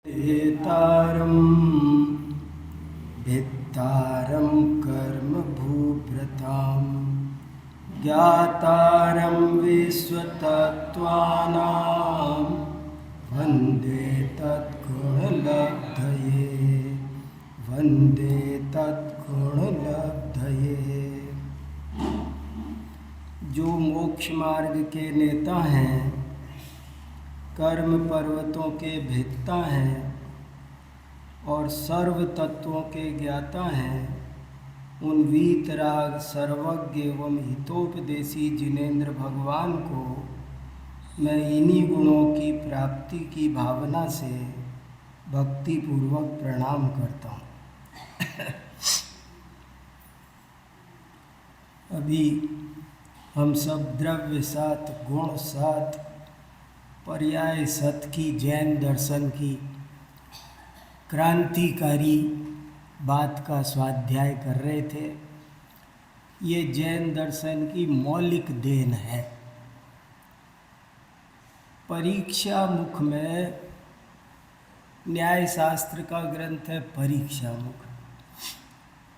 हेतारं भित्तारं कर्मभूभृतां ज्ञातारं विश्वतत्त्वानां वन्दे तद्गुणलब्धये वन्दे तद्गुणलब्धये। जो मोक्ष मार्ग के नेता हैं, कर्म पर्वतों के भेदता हैं और सर्व तत्वों के ज्ञाता हैं, उन वीतराग सर्वज्ञ एवं हितोपदेशी जिनेंद्र भगवान को मैं इन्हीं गुणों की प्राप्ति की भावना से भक्तिपूर्वक प्रणाम करता हूँ। अभी हम सब द्रव्य सात गुण सात पर्याय सत की जैन दर्शन की क्रांतिकारी बात का स्वाध्याय कर रहे थे। ये जैन दर्शन की मौलिक देन है। परीक्षा मुख में न्याय शास्त्र का ग्रंथ है परीक्षा मुख,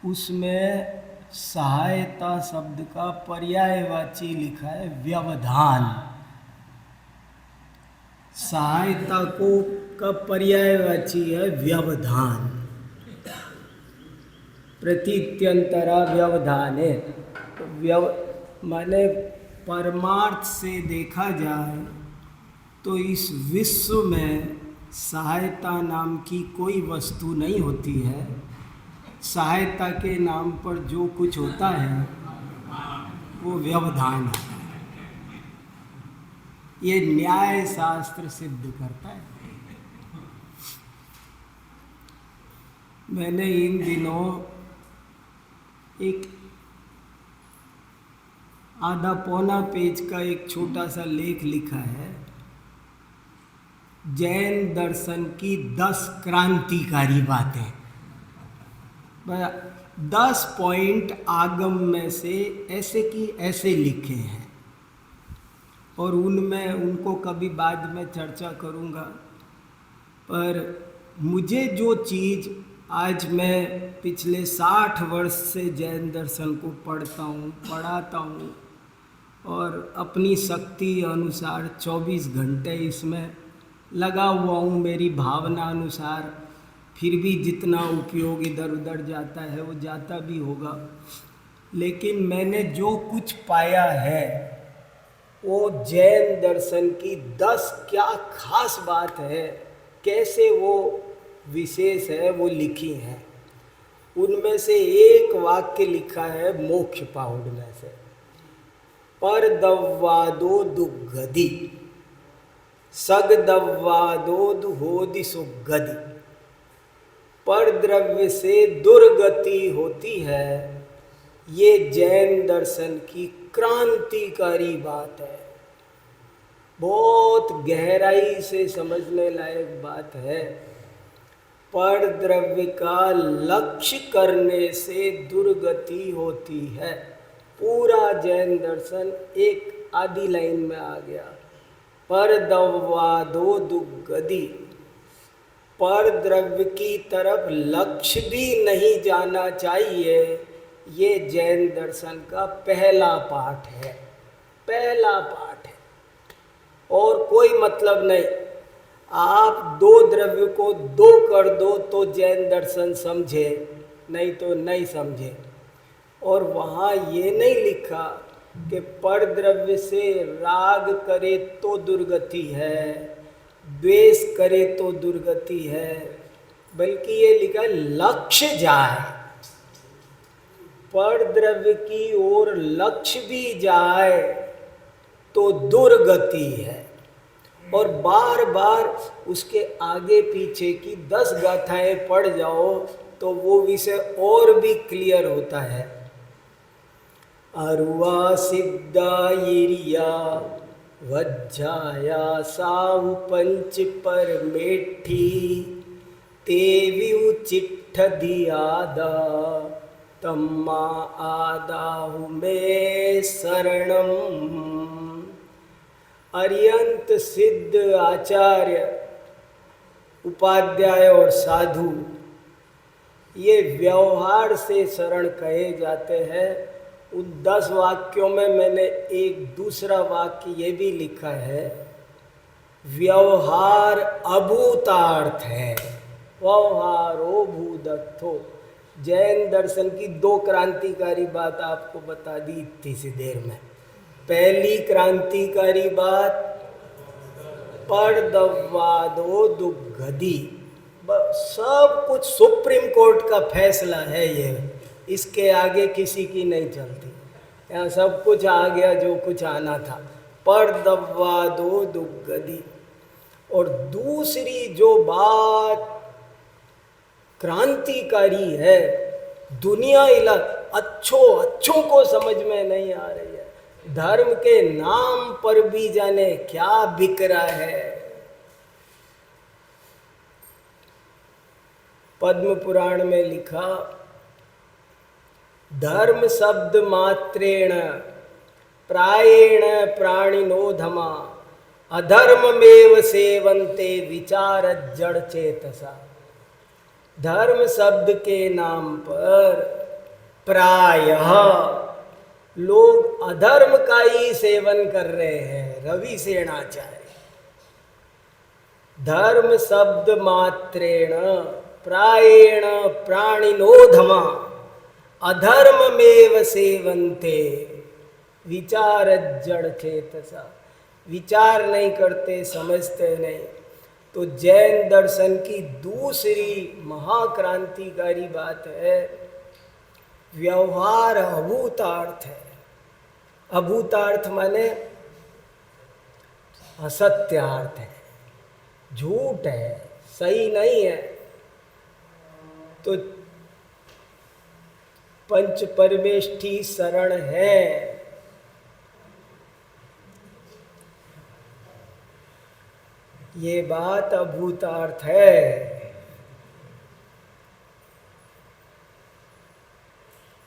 उसमें सहायता शब्द का पर्यायवाची लिखा है व्यवधान। सहायता को का पर्यायवाची है व्यवधान। प्रतीत्यंतरा व्यवधाने, माने परमार्थ से देखा जाए तो इस विश्व में सहायता नाम की कोई वस्तु नहीं होती है। सहायता के नाम पर जो कुछ होता है वो व्यवधान है। ये न्याय शास्त्र सिद्ध करता है। मैंने इन दिनों एक आधा पौना पेज का एक छोटा सा लेख लिखा है, जैन दर्शन की 10 क्रांतिकारी बातें। 10 पॉइंट आगम में से ऐसे की ऐसे लिखे हैं और उनमें उनको कभी बाद में चर्चा करूँगा। पर मुझे जो चीज़ आज मैं पिछले 60 वर्ष से जैन दर्शन को पढ़ता हूँ, पढ़ाता हूँ और अपनी शक्ति अनुसार 24 घंटे इसमें लगा हुआ हूँ, मेरी भावना अनुसार, फिर भी जितना उपयोग इधर उधर जाता है वो जाता भी होगा, लेकिन मैंने जो कुछ पाया है वो जैन दर्शन की 10 क्या खास बात है, कैसे वो विशेष है, वो लिखी हैं। उनमें से एक वाक्य लिखा है मोक्ष पाहुड़ में से, पर दव्वादो दुग्गति सग दव्वादो दुहोदि सुगति। पर द्रव्य से दुर्गति होती है, ये जैन दर्शन की क्रांतिकारी बात है। बहुत गहराई से समझने लायक बात है। पर द्रव्य का लक्ष्य करने से दुर्गति होती है। पूरा जैन दर्शन एक आधी लाइन में आ गया। पर दव्वादो दुग्गति, पर द्रव्य की तरफ लक्ष्य भी नहीं जाना चाहिए। ये जैन दर्शन का पहला पाठ है, पहला पाठ है और कोई मतलब नहीं। आप 2 द्रव्य को 2 कर दो तो जैन दर्शन समझे, नहीं तो नहीं समझे। और वहाँ ये नहीं लिखा कि पर द्रव्य से राग करे तो दुर्गति है, द्वेष करे तो दुर्गति है, बल्कि ये लिखा लक्ष्य जाए, पर द्रव्य की ओर लक्ष्य भी जाए तो दुर्गति है। और बार बार उसके आगे पीछे की 10 गाथाएं पढ़ जाओ तो वो विषय और भी क्लियर होता है। अरुआ सिद्धायिरिया वज्जाया साहु पंच पर मेठी तेविउ चिट्ठ दियादा तम्मा आदाहु में शरणम। अर्यंत सिद्ध आचार्य उपाध्याय और साधु, ये व्यवहार से शरण कहे जाते हैं। उन 10 वाक्यों में मैंने एक दूसरा वाक्य ये भी लिखा है, व्यवहार अभूतार्थ है, व्यवहारो भूदत्थो। जैन दर्शन की 2 क्रांतिकारी बात आपको बता दी इतनी सी देर में। पहली क्रांतिकारी बात, परदव्वादो दुग्गदी, सब कुछ सुप्रीम कोर्ट का फैसला है ये, इसके आगे किसी की नहीं चलती। यहाँ सब कुछ आ गया जो कुछ आना था। परदव्वादो दुग्गदी। और दूसरी जो बात क्रांतिकारी है, दुनिया अच्छों को समझ में नहीं आ रही है। धर्म के नाम पर भी जाने क्या बिक रहा है। पद्म पुराण में लिखा, धर्म शब्द मात्रेण प्रायेण प्राणिनो धमा अधर्ममेव सेवन्ते विचार जड़ चेतसा। धर्म शब्द के नाम पर प्रायः लोग अधर्म का ही सेवन कर रहे हैं। रवि सेनाचार्य, धर्म शब्द मात्रेण प्रायेण प्राणिनो धमा अधर्ममेव सेवन्ते विचार जड़ चेतसा। विचार नहीं करते, समझते नहीं। तो जैन दर्शन की दूसरी महाक्रांतिकारी बात है, व्यवहार अभूतार्थ है। अभूतार्थ माने असत्यार्थ है, झूठ है, सही नहीं है। तो पंच परमेष्ठी शरण है। ये बात अभूतार्थ है।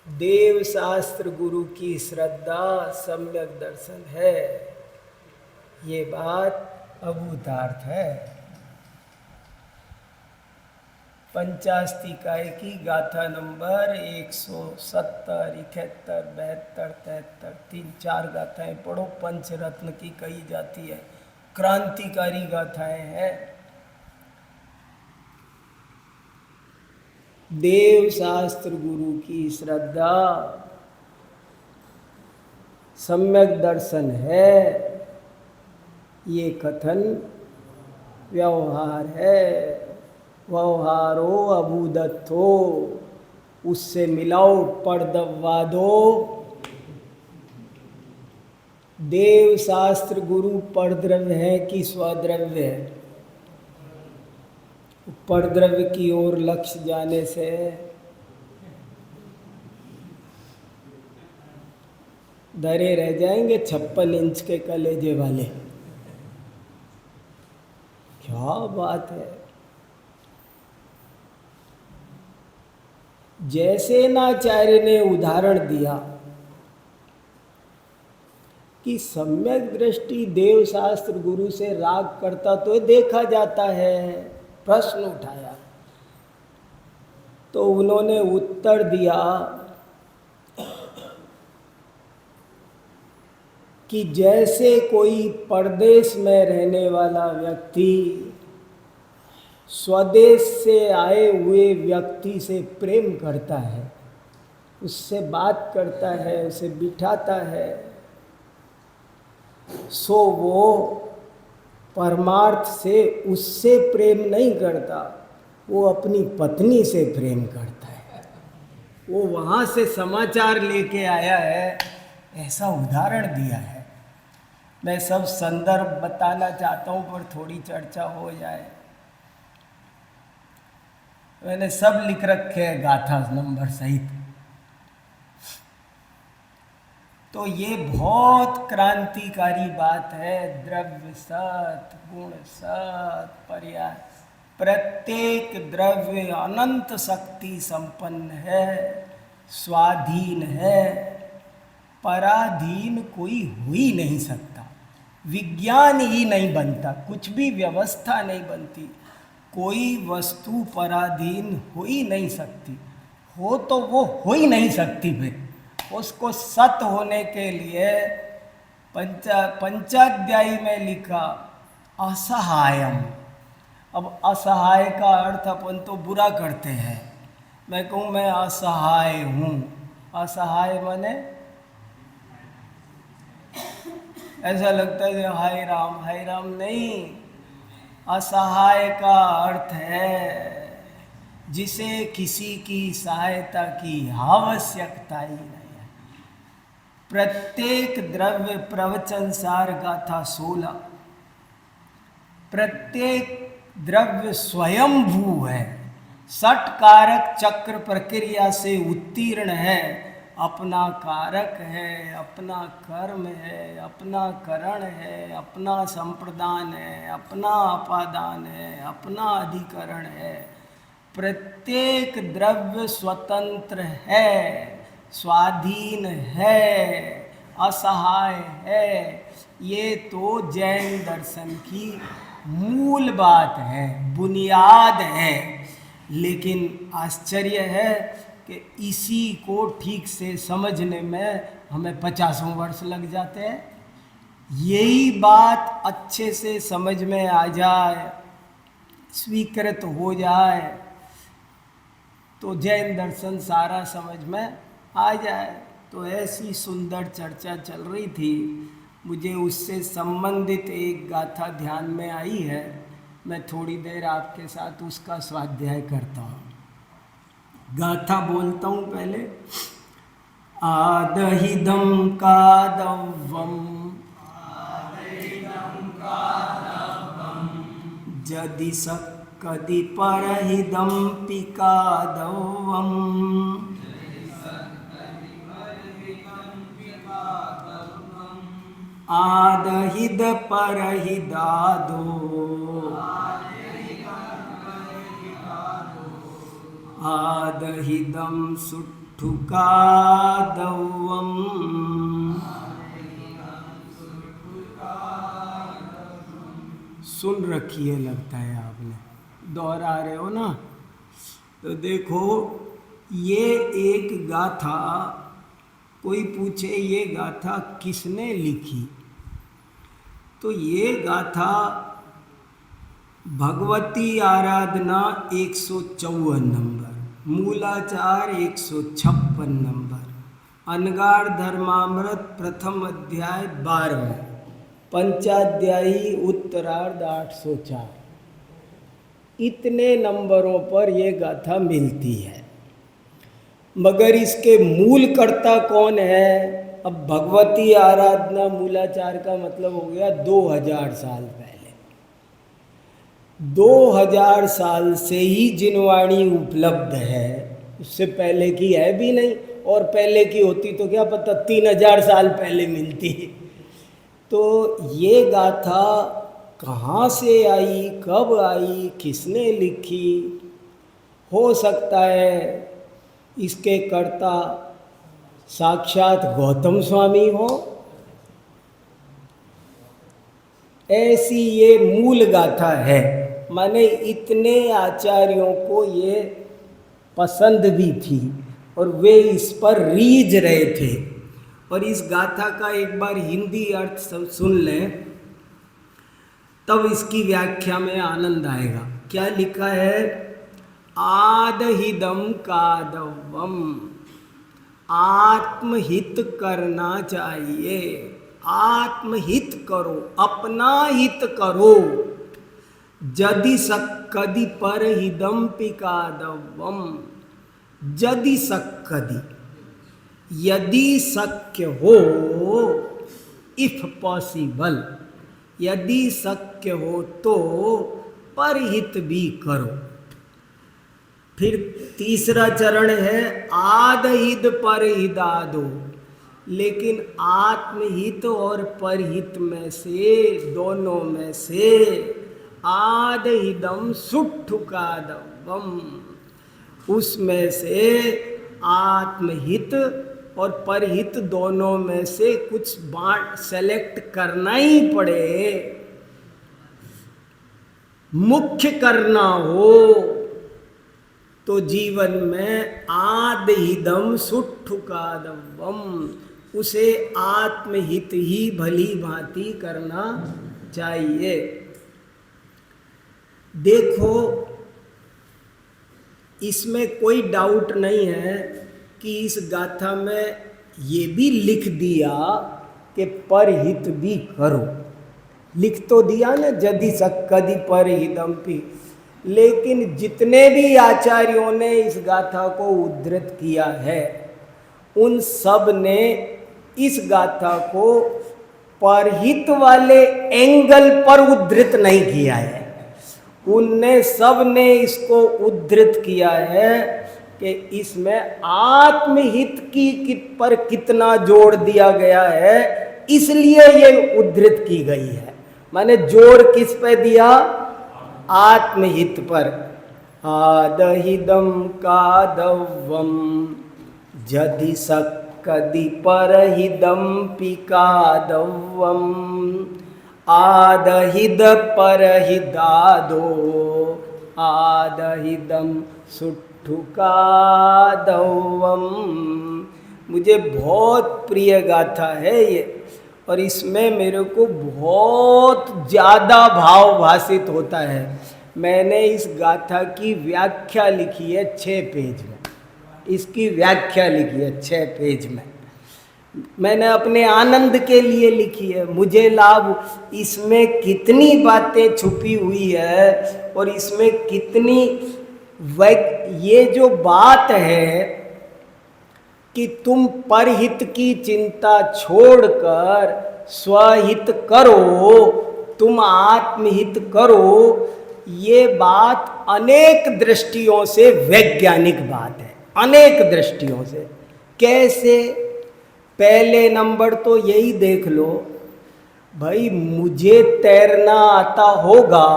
देव शास्त्र गुरु की श्रद्धा सम्यक दर्शन है। ये बात अभूतार्थ है। पंचास्तिकाय की गाथा नंबर 170, 71, 72, 73, 3-4 गाथाएं पढ़ो। पंचरत्न की कही जाती है, क्रांतिकारी गाथाएं हैं। देव शास्त्र गुरु की श्रद्धा सम्यक दर्शन है, ये कथन व्यवहार है। व्यवहारो अभूदत्थो, उससे मिलाओ परदव्वादो। देव शास्त्र गुरु परद्रव्य है कि स्वद्रव्य है? परद्रव्य की ओर लक्ष्य जाने से धरे रह जाएंगे 56 इंच के कलेजे वाले। क्या बात है। जैसे नाचार्य ने उदाहरण दिया कि सम्यक दृष्टि देव शास्त्र गुरु से राग करता तो देखा जाता है, प्रश्न उठाया तो उन्होंने उत्तर दिया कि जैसे कोई परदेश में रहने वाला व्यक्ति स्वदेश से आए हुए व्यक्ति से प्रेम करता है, उससे बात करता है, उसे बिठाता है, सो वो परमार्थ से उससे प्रेम नहीं करता, वो अपनी पत्नी से प्रेम करता है। वो वहाँ से समाचार लेके आया है, ऐसा उदाहरण दिया है। मैं सब संदर्भ बताना चाहता हूँ पर थोड़ी चर्चा हो जाए। मैंने सब लिख रखे हैं गाथा नंबर सहित। तो ये बहुत क्रांतिकारी बात है। द्रव्य सत, गुण सत, पर्याय, प्रत्येक द्रव्य अनंत शक्ति संपन्न है, स्वाधीन है, पराधीन कोई हो ही नहीं सकता। विज्ञान ही नहीं बनता, कुछ भी व्यवस्था नहीं बनती, कोई वस्तु पराधीन हो ही नहीं सकती, हो तो वो हो ही नहीं सकती। फिर उसको सत होने के लिए पंचाध्यायी में लिखा असहायम। अब असहाय का अर्थ अपन तो बुरा करते हैं। मैं कहूँ मैं असहाय हूँ, असहाय माने ऐसा लगता है कि हाय राम नहीं। असहाय का अर्थ है जिसे किसी की सहायता की आवश्यकता ही नहीं है। प्रत्येक द्रव्य प्रवचन सार गाथा 16, प्रत्येक द्रव्य स्वयंभू है, षट कारक चक्र प्रक्रिया से उत्तीर्ण है, अपना कारक है, अपना कर्म है, अपना करण है, अपना संप्रदान है, अपना अपादान है, अपना अधिकरण है। प्रत्येक द्रव्य स्वतंत्र है, स्वाधीन है, असहाय है। ये तो जैन दर्शन की मूल बात है, बुनियाद है। लेकिन आश्चर्य है कि इसी को ठीक से समझने में हमें 50 वर्ष लग जाते हैं। यही बात अच्छे से समझ में आ जाए, स्वीकृत हो जाए, तो जैन दर्शन सारा समझ में आ जाए। तो ऐसी सुंदर चर्चा चल रही थी, मुझे उससे संबंधित एक गाथा ध्यान में आई है। मैं थोड़ी देर आपके साथ उसका स्वाध्याय करता हूँ। गाथा बोलता हूँ पहले। आदहिदं कादव्वम जदि सक्कदि परहिदं पिकादव्वम आदहिद परहिदादो आदहिदं सुट्ठुकादव्वम। सुन रखिए, लगता है आपने दोहरा रहे हो ना। तो देखो, ये एक गाथा, कोई पूछे ये गाथा किसने लिखी, तो ये गाथा भगवती आराधना 154 नंबर, मूलाचार 156 नंबर, अनगार धर्मामृत प्रथम अध्याय 12, पंचाध्यायी उत्तरार्ध 804। इतने नंबरों पर ये गाथा मिलती है। मगर इसके मूल कर्ता कौन है? अब भगवती आराधना मूलाचार का मतलब हो गया 2000 साल पहले। 2000 साल से ही जिनवाणी उपलब्ध है, उससे पहले की है भी नहीं, और पहले की होती तो क्या पता 3000 साल पहले मिलती। तो ये गाथा कहाँ से आई, कब आई, किसने लिखी? हो सकता है इसके कर्ता साक्षात गौतम स्वामी हो। ऐसी ये मूल गाथा है, माने इतने आचार्यों को ये पसंद भी थी और वे इस पर रीझ रहे थे। और इस गाथा का एक बार हिंदी अर्थ सुन लें, तब इसकी व्याख्या में आनंद आएगा। क्या लिखा है? आदहिदं कादव्वम, आत्महित करना चाहिए, आत्महित करो, अपना हित करो। जदि सक्कदि परहिदं पिकादव्वम, जदि सक्कदि, यदि शक्य हो, इफ पॉसिबल, यदि शक्य हो तो परहित भी करो। फिर तीसरा चरण है आदहिद परहिदादो, लेकिन आत्महित और परहित में से, दोनों में से आदहिदं सुट्ठुकादव्वम, उसमें से आत्महित और परहित दोनों में से कुछ बांट सेलेक्ट करना ही पड़े। मुख्य करना हो तो जीवन में आदहिदम सुठुकादवम, उसे आत्महित ही भली भांति करना चाहिए। देखो, इसमें कोई डाउट नहीं है कि इस गाथा में ये भी लिख दिया कि परहित भी करो, लिख तो दिया ना, यदि सक्कदि परहिदम्पि। लेकिन जितने भी आचार्यों ने इस गाथा को उद्धृत किया है, उन सब ने इस गाथा को परहित वाले एंगल पर उद्धृत नहीं किया है। उनने सब ने इसको उद्धृत किया है कि इसमें आत्महित की पर कितना जोर दिया गया है, इसलिए ये उद्धृत की गई है। माने जोर किस पे दिया? आत्महित पर। आदहिदम कादवम जदि सक्कदि परहिदम्पि कादवम, आदहिद परहिदादो आदहिदम सुठुकादवम। मुझे बहुत प्रिय गाथा है ये, और इसमें मेरे को बहुत ज़्यादा भाव भाषित होता है। मैंने इस गाथा की व्याख्या लिखी है 6 पेज में, इसकी व्याख्या लिखी है 6 पेज में। मैंने अपने आनंद के लिए लिखी है। मुझे लाभ इसमें कितनी बातें छुपी हुई है, और इसमें कितनी ये जो बात है कि तुम परहित की चिंता छोड़कर स्वहित करो, तुम आत्महित करो, ये बात अनेक दृष्टियों से वैज्ञानिक बात है, अनेक दृष्टियों से। कैसे? पहले नंबर तो यही देख लो भाई, मुझे तैरना आता होगा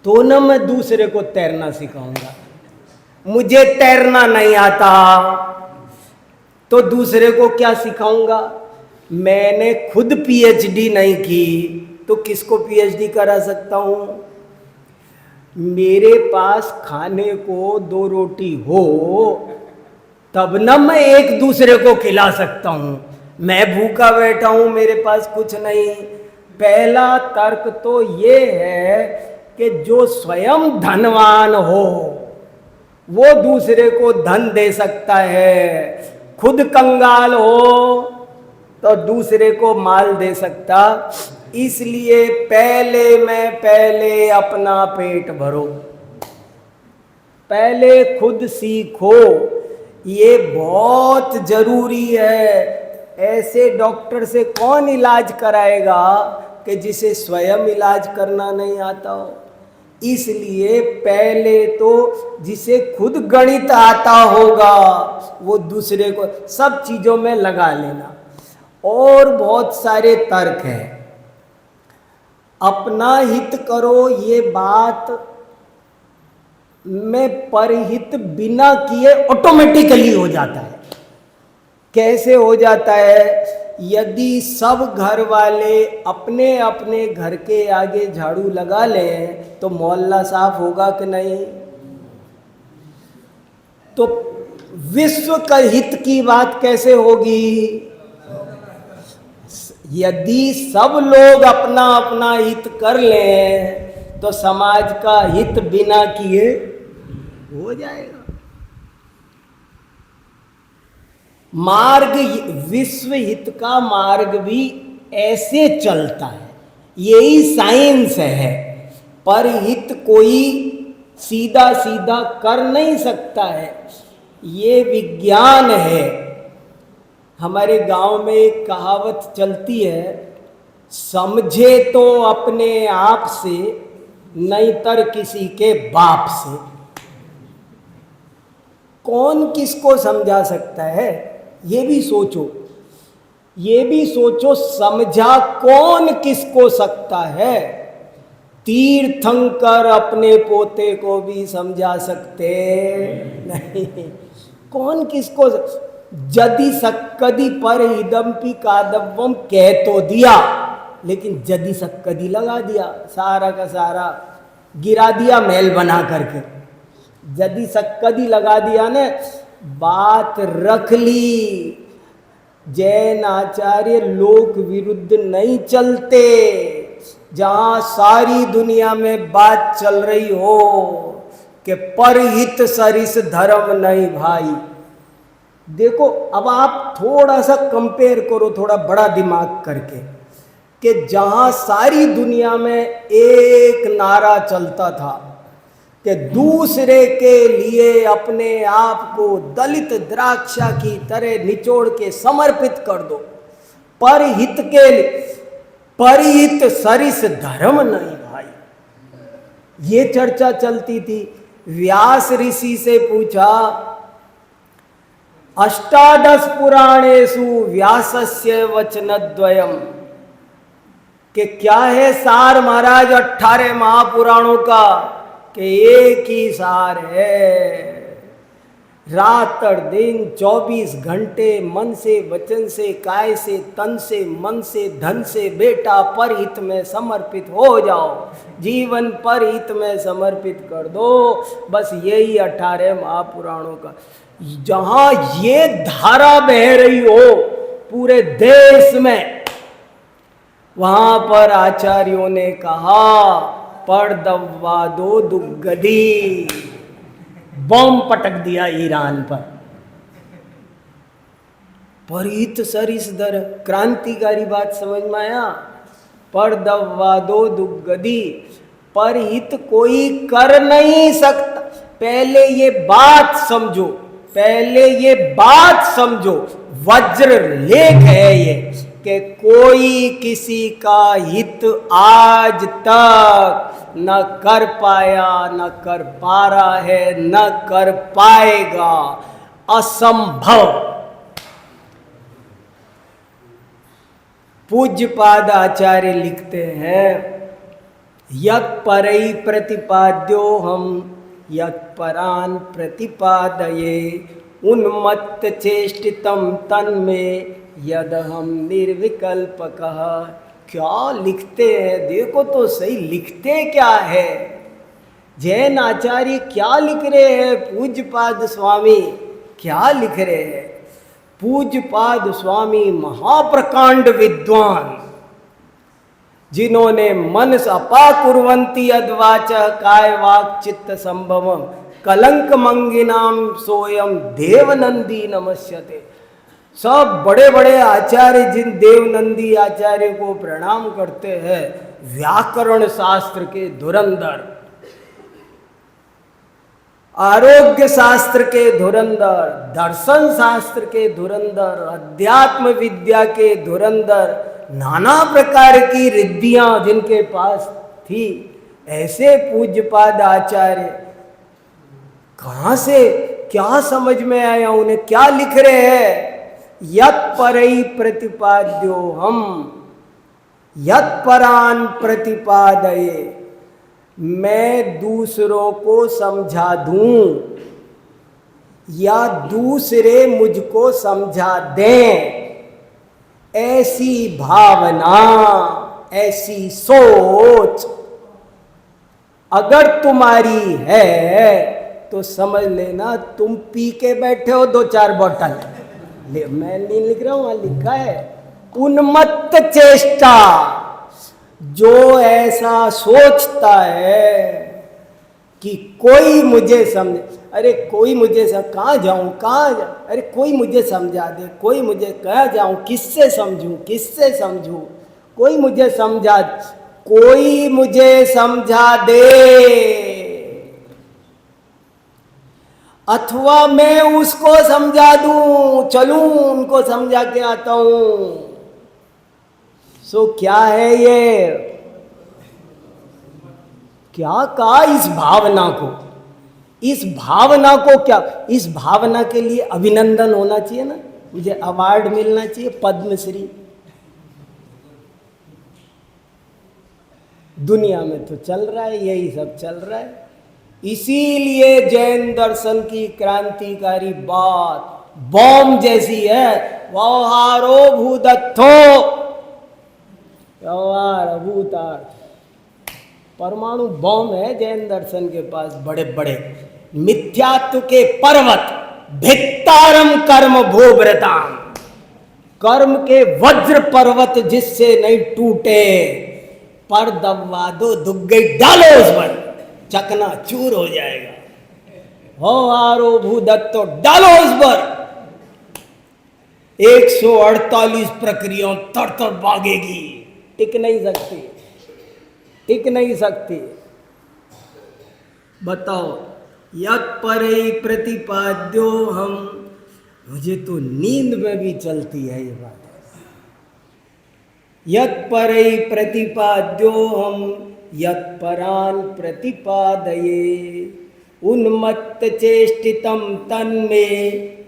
तो ना मैं दूसरे को तैरना सिखाऊंगा। मुझे तैरना नहीं आता तो दूसरे को क्या सिखाऊंगा? मैंने खुद पीएचडी नहीं की तो किसको पीएचडी करा सकता हूं? मेरे पास खाने को 2 रोटी हो तब ना मैं एक दूसरे को खिला सकता हूं। मैं भूखा बैठा हूं, मेरे पास कुछ नहीं। पहला तर्क तो ये है कि जो स्वयं धनवान हो वो दूसरे को धन दे सकता है, खुद कंगाल हो तो दूसरे को माल दे सकता। इसलिए पहले अपना पेट भरो, पहले खुद सीखो, ये बहुत जरूरी है। ऐसे डॉक्टर से कौन इलाज कराएगा कि जिसे स्वयं इलाज करना नहीं आता हो? इसलिए पहले तो जिसे खुद गणित आता होगा वो दूसरे को सब चीजों में लगा लेना। और बहुत सारे तर्क हैं। अपना हित करो, ये बात में परहित बिना किए ऑटोमेटिकली हो जाता है। कैसे हो जाता है? यदि सब घर वाले अपने अपने घर के आगे झाड़ू लगा लें तो मोहल्ला साफ होगा कि नहीं? तो विश्व का हित की बात कैसे होगी? यदि सब लोग अपना अपना हित कर लें तो समाज का हित बिना किए हो जाएगा। मार्ग, विश्व हित का मार्ग भी ऐसे चलता है, यही साइंस है। पर हित कोई सीधा सीधा कर नहीं सकता है, ये विज्ञान है। हमारे गांव में एक कहावत चलती है, समझे तो अपने आप से नहीं तर किसी के बाप से। कौन किसको समझा सकता है? ये भी सोचो, ये भी सोचो, समझा कौन किसको सकता है? तीर्थंकर अपने पोते को भी समझा सकते नहीं। कौन किसको? यदि सक्कदि परहिदम्पि कादवम कह तो दिया, लेकिन यदि सक्कदि लगा दिया सारा का सारा। गिरा दिया महल बना करके। यदि सक्कदी लगा दिया ने, बात रख ली। जैन आचार्य लोक विरुद्ध नहीं चलते। जहां सारी दुनिया में बात चल रही हो कि परहित सरिस धर्म नहीं भाई। देखो अब आप थोड़ा सा कंपेयर करो, थोड़ा बड़ा दिमाग करके, कि जहां सारी दुनिया में एक नारा चलता था कि दूसरे के लिए अपने आप को दलित द्राक्षा की तरह निचोड़ के समर्पित कर दो, परहित के लिए, परहित सरिस धर्म नहीं भाई, ये चर्चा चलती थी। व्यास ऋषि से पूछा, अष्टादश पुराणेषु व्यासस्य वचनद्वयम्, कि क्या है सार महाराज 18 महापुराणों का? कि एक ही सार है, रात और दिन 24 घंटे मन से, वचन से, काय से, तन से, मन से, धन से, बेटा परहित में समर्पित हो जाओ, जीवन परहित में समर्पित कर दो। बस यही 18 महापुराणों का। जहां ये धारा बह रही हो पूरे देश में, वहां पर आचार्यों ने कहा, पढ़ दवा दो दुगदी, बम पटक दिया ईरान पर। परहित सरिस धर्म, क्रांतिकारी बात समझ में आया? पढ़ दवा दो दुगदी, परहित कोई कर नहीं सकता। पहले ये बात समझो, पहले ये बात समझो, वज्र लेख है ये, कि कोई किसी का हित आज तक न कर पाया, न कर पा रहा है, न कर पाएगा, असंभव। पूज्यपाद आचार्य लिखते हैं, यत् परई प्रतिपाद्यो हम यत् परान प्रतिपादये, उन्मत्त चेष्टितम तन्मे यद हम निर्विकल्पकः। क्या लिखते हैं, देखो तो सही, लिखते क्या है? जैन आचार्य क्या लिख रहे हैं? पूज्यपाद स्वामी क्या लिख रहे हैं? पूज्यपाद स्वामी महाप्रकांड विद्वान, जिन्होंने मनस अपाकुर्वन्ति अद्वाच काय वाक् चित्त संभवम कलंक मंगिनाम सोयम देवनंदी नमस्यते। सब बड़े बड़े आचार्य जिन देवनंदी आचार्य को प्रणाम करते हैं, व्याकरण शास्त्र के धुरंधर, आरोग्य शास्त्र के धुरंधर, दर्शन शास्त्र के धुरंधर, अध्यात्म विद्या के धुरंधर, नाना प्रकार की रिद्धियां जिनके पास थी, ऐसे पूज्यपाद आचार्य कहां से, क्या समझ में आया उन्हें? क्या लिख रहे हैं? यत् परई प्रतिपाद्यो हम यत् परान प्रतिपादये, मैं दूसरों को समझा दूं या दूसरे मुझको समझा दें, ऐसी भावना, ऐसी सोच अगर तुम्हारी है तो समझ लेना तुम पी के बैठे हो 2-4 बोतल। मैं नहीं लिख रहा हूं, वहां लिखा है उन्मत्त चेष्टा। जो ऐसा सोचता है कि कोई मुझे समझे, अरे कोई मुझे कहाँ जाऊं, कहाँ जाऊं, अरे कोई मुझे समझा दे, कोई मुझे कहाँ जाऊं, किससे समझूं, किससे समझूं, कोई मुझे समझा, कोई मुझे समझा दे, अथवा मैं उसको समझा दूं, चलूं उनको समझा के आता हूं। सो क्या है ये? क्या कहा इस भावना को? इस भावना को क्या, इस भावना के लिए अभिनंदन होना चाहिए ना, मुझे अवार्ड मिलना चाहिए, पद्मश्री। दुनिया में तो चल रहा है, यही सब चल रहा है। इसीलिए जैन दर्शन की क्रांतिकारी बात बॉम्ब जैसी है, व्यवहारो भूदत्थो, व्यवहार अभूतार्थ। परमाणु बॉम्ब है जैन दर्शन के पास, बड़े बड़े मिथ्यात्व के पर्वत, भित्तारम कर्म भोव्रताम, कर्म के वज्र पर्वत जिससे नहीं टूटे, पर दबवा दो दुग्गई डालो उस पर, चकना चूर हो जाएगा। हो आरो भूदत्तो डालो उस पर, 148 प्रक्रियाओं तर तर भागेगी, टिक नहीं सकती, टिक नहीं सकती। बताओ, यत् परई प्रतिपाद्यो हम, मुझे तो नींद में भी चलती है ये बात। यत् परई प्रतिपाद्यो हम यत् परान प्रतिपादये, उन्मत्त चेष्टितम तन्मे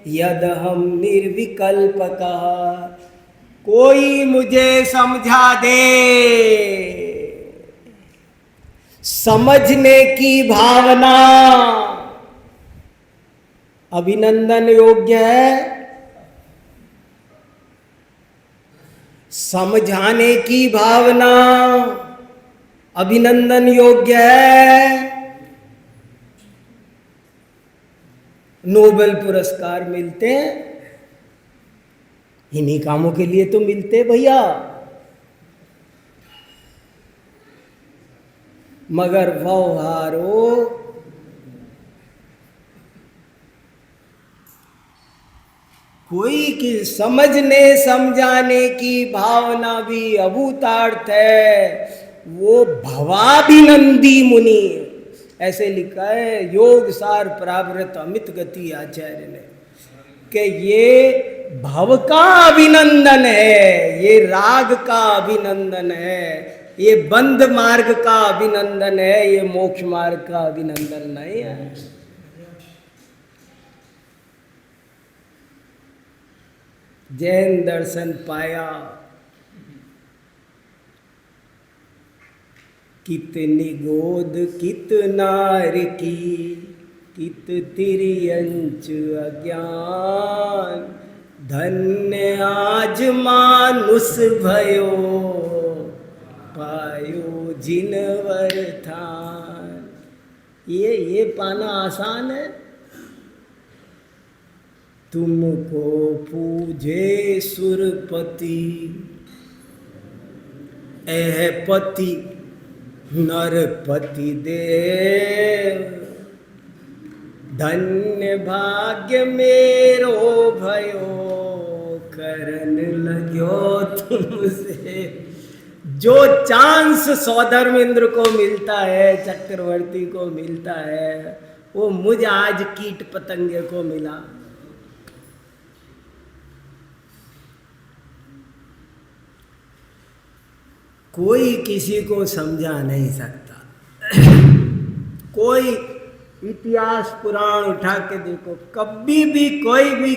यद हम निर्विकल्पका। कोई मुझे समझा दे, समझने की भावना अभिनंदन योग्य है, समझाने की भावना अभिनंदन योग्य है। नोबेल पुरस्कार मिलते हैं, इन्हीं कामों के लिए तो मिलते भैया। मगर व्यवहारो कोई की समझने समझाने की भावना भी अभूतार्थ है। वो भवाभिनंदी मुनि, ऐसे लिखा है योग सार प्रावृत अमित गति आचार्य ने, कि ये भव का अभिनंदन है, ये राग का अभिनंदन है, ये बंध मार्ग का अभिनंदन है, ये मोक्ष मार्ग का अभिनंदन नहीं है। जैन दर्शन पाया, कितनी गोद कित नार की, कित तिर्यंच अज्ञान, धन्य आज मानुष भयो, पायो जिनवर थान। ये पाना आसान है। तुमको पूजे सुरपति, एह पति नरपति देव, धन्य भाग्य मेरो भयो, करन लगो तुमसे। जो चांस सौधर्मेंद्र को मिलता है, चक्रवर्ती को मिलता है, वो मुझ आज कीट पतंगे को मिला। कोई किसी को समझा नहीं सकता। कोई इतिहास पुराण उठा के देखो, कभी भी कोई भी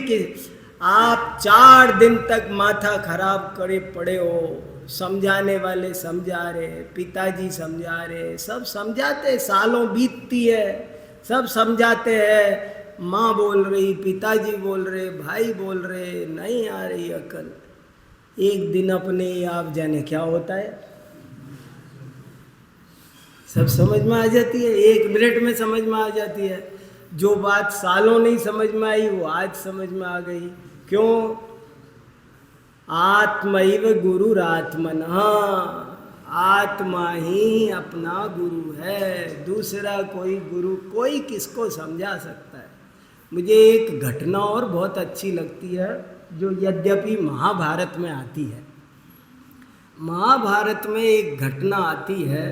आप 4 दिन तक माथा खराब करे पड़े हो, समझाने वाले समझा रहे, पिताजी समझा रहे, सब समझाते, सालों बीतती है, सब समझाते हैं, माँ बोल रही, पिताजी बोल रहे, भाई बोल रहे, नहीं आ रही अकल। एक दिन अपने आप जाने क्या होता है, सब समझ में आ जाती है, 1 मिनट में समझ में आ जाती है। जो बात सालों नहीं समझ में आई वो आज समझ में आ गई। क्यों? आत्मैव गुरुरात्मनः, आत्मा ही अपना गुरु है, दूसरा कोई गुरु कोई किसको समझा सकता है। मुझे एक घटना और बहुत अच्छी लगती है, जो यद्यपि महाभारत में आती है। महाभारत में एक घटना आती है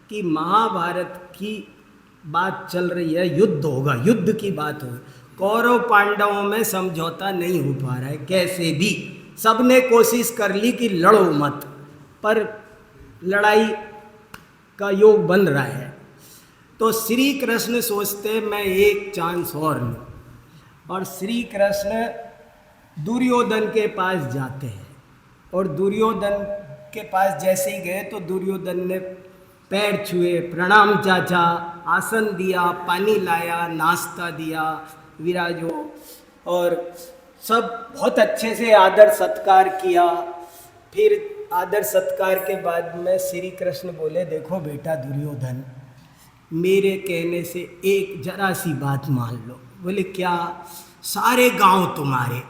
कि महाभारत की बात चल रही है, युद्ध होगा, युद्ध की बात होगी, कौरव पांडवों में समझौता नहीं हो पा रहा है, कैसे भी सबने कोशिश कर ली कि लड़ो मत, पर लड़ाई का योग बन रहा है। तो श्री कृष्ण सोचते मैं एक चांस और लूँ, और श्री कृष्ण दुर्योधन के पास जाते हैं, और दुर्योधन के पास जैसे ही गए तो दुर्योधन ने पैर छुए, प्रणाम चाचा, आसन दिया, पानी लाया, नाश्ता दिया, विराजो, और सब बहुत अच्छे से आदर सत्कार किया। फिर आदर सत्कार के बाद में श्री कृष्ण बोले, देखो बेटा दुर्योधन, मेरे कहने से एक जरा सी बात मान लो। बोले क्या? सारे गांव तुम्हारे,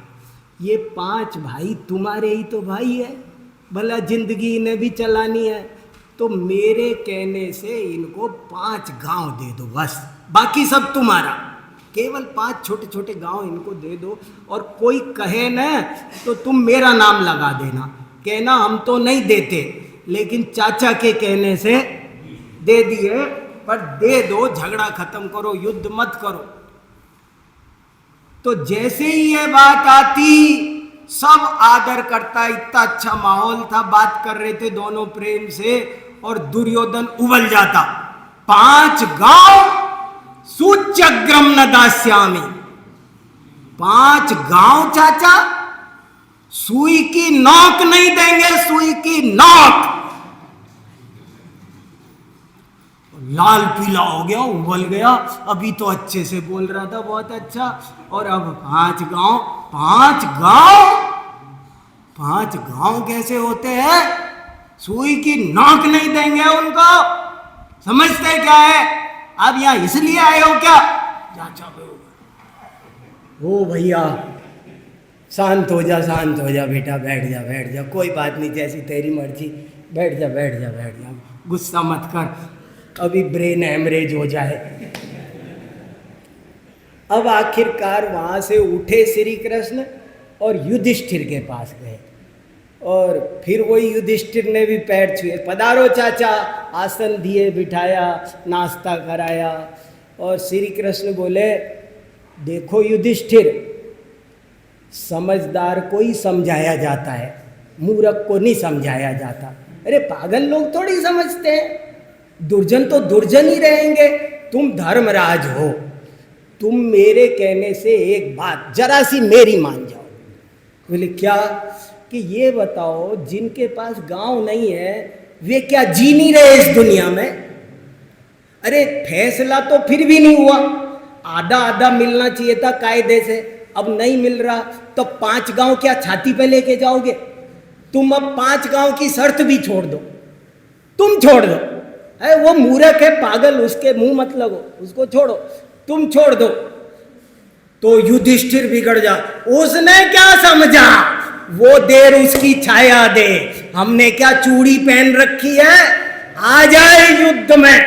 ये 5 भाई तुम्हारे ही तो भाई है, भला जिंदगी इन्हें भी चलानी है, तो मेरे कहने से इनको 5 गांव दे दो बस, बाकी सब तुम्हारा। केवल 5 छोटे छोटे गांव इनको दे दो, और कोई कहे न तो तुम मेरा नाम लगा देना, कहना हम तो नहीं देते, लेकिन चाचा के कहने से दे दिए, पर दे दो, झगड़ा खत्म करो, युद्ध मत करो। तो जैसे ही ये बात आती सब आदर करता, इतना अच्छा माहौल था, बात कर रहे थे दोनों प्रेम से, और दुर्योधन उबल जाता। 5 गांव सूच्यग्रम न दास्यामि, 5 गांव चाचा, सुई की नोक नहीं देंगे, सुई की नोक। लाल पीला हो गया, उबल गया, अभी तो अच्छे से बोल रहा था, बहुत अच्छा, और अब 5 गांव, 5 गांव, 5 गांव कैसे होते हैं? सुई की नोक नहीं देंगे उनको। समझते क्या है? अब यहाँ इसलिए आए हो क्या? ओ भैया शांत हो जा, शांत हो जा बेटा, बैठ जा, बैठ जा, कोई बात नहीं, जैसी तेरी मर्जी, बैठ जा, बैठ जा, बैठ जा, गुस्सा मत कर, अभी ब्रेन हेमरेज हो जाए। अब आखिरकार वहां से उठे श्री कृष्ण और युधिष्ठिर के पास गए, और फिर वही युधिष्ठिर ने भी पैर छुए, पधारो चाचा, आसन दिए, बिठाया, नाश्ता कराया। और श्री कृष्ण बोले, देखो युधिष्ठिर, समझदार को ही समझाया जाता है, मूर्ख को नहीं समझाया जाता। अरे पागल लोग थोड़ी समझते हैं, दुर्जन तो दुर्जन ही रहेंगे। तुम धर्मराज हो, तुम मेरे कहने से एक बात जरा सी मेरी मान जाओ। बोले क्या? कि ये बताओ, जिनके पास गांव नहीं है वे क्या जी नहीं रहे इस दुनिया में? अरे फैसला तो फिर भी नहीं हुआ, आधा आधा मिलना चाहिए था कायदे से, अब नहीं मिल रहा, तो 5 गांव क्या छाती पे लेके जाओगे? तुम अब 5 गांव की शर्त भी छोड़ दो, तुम छोड़ दो। है वो मूर्ख है, पागल, उसके मुंह मत लगो, उसको छोड़ो, तुम छोड़ दो। तो युधिष्ठिर बिगड़ जा, उसने क्या समझा, वो देर उसकी छाया दे, हमने क्या चूड़ी पहन रखी है, आ जाए युद्ध में,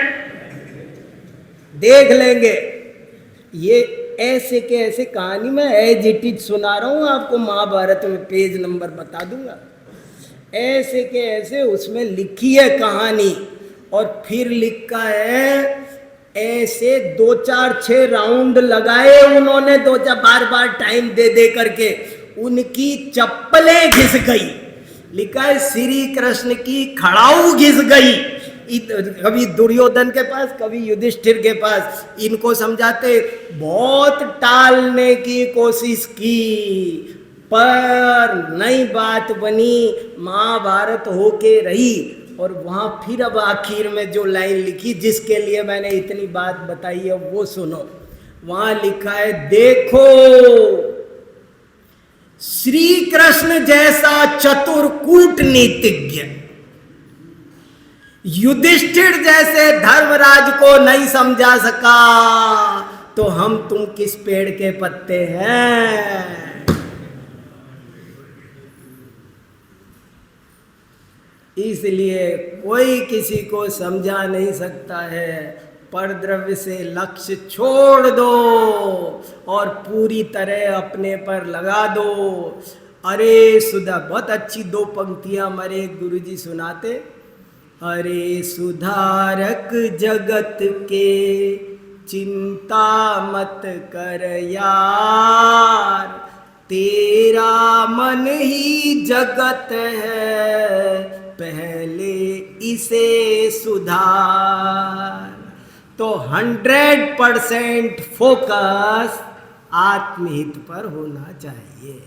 देख लेंगे। ये ऐसे के ऐसे कहानी में एज इट इज सुना रहा हूं आपको, महाभारत में पेज नंबर बता दूंगा, ऐसे के ऐसे उसमें लिखी है कहानी। और फिर लिखा है ऐसे 2 4 6 राउंड लगाए उन्होंने, 2 4 बार टाइम दे दे करके, उनकी चप्पलें घिस गई। लिखा है श्री कृष्ण की खड़ाऊ घिस गई। कभी दुर्योधन के पास, कभी युधिष्ठिर के पास, इनको समझाते, बहुत टालने की कोशिश की, पर नई बात बनी, महाभारत होके रही। और वहां फिर अब आखिर में जो लाइन लिखी, जिसके लिए मैंने इतनी बात बताई है, वो सुनो। वहां लिखा है, देखो श्री कृष्ण जैसा चतुर कूटनीतिज्ञ युधिष्ठिर जैसे धर्मराज को नहीं समझा सका, तो हम तुम किस पेड़ के पत्ते हैं? इसलिए कोई किसी को समझा नहीं सकता है। परद्रव्य से लक्ष्य छोड़ दो और पूरी तरह अपने पर लगा दो। अरे सुधा, बहुत अच्छी 2 पंक्तियां हमारे एक गुरुजी सुनाते। अरे सुधारक जगत के चिंता मत कर यार, तेरा मन ही जगत है, पहले इसे सुधार। तो 100% फोकस आत्महित पर होना चाहिए।